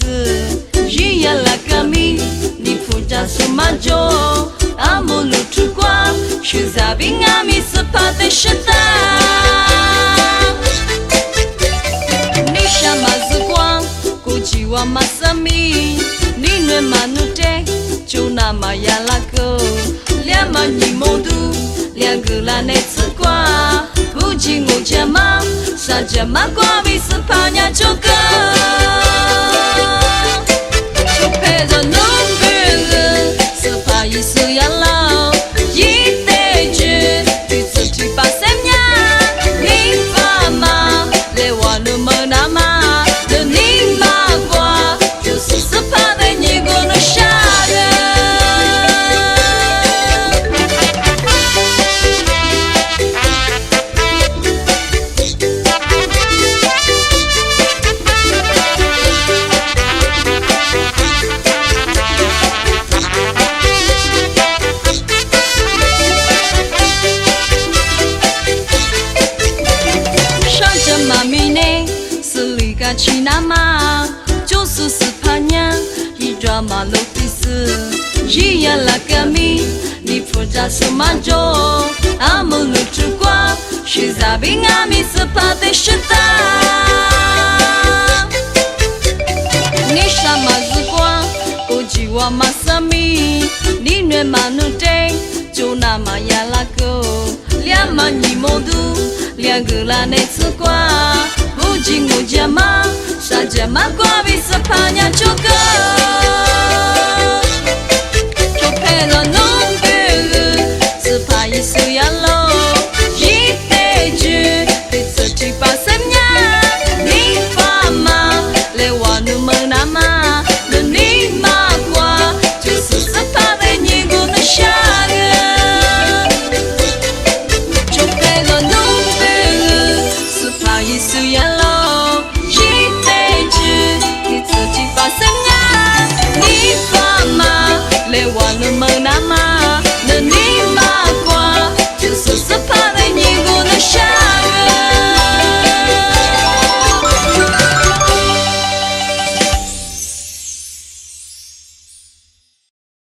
思，日夜拉个米，你负责什么做？阿姆鲁出光，是在平阿米斯帕的时代。你什么时光？估计我马上米，你能马努得，就那么呀拉个，两么你莫度，两个人的吃瓜。不仅我家嘛，啥家嘛瓜比是怕伢就个，就陪着农夫人，是怕一时养老，一代人对自己把生伢，你爸妈来我那么那么，的你妈瓜，就是是怕的你个那傻人。去那嘛，就是是怕娘，一抓马路的事，日夜拉个米，你负责什么做？阿姆鲁出光，是在平阿米斯帕的时代。你什么时光？估计我马上米，你能马努得，就那么呀拉个，两么你莫度，两个人的吃瓜。不仅我家嘛，啥家嘛瓜比是怕伢就个，就陪着农夫人，是怕一手养老，一代人对自己把生伢，你爸妈来玩那么。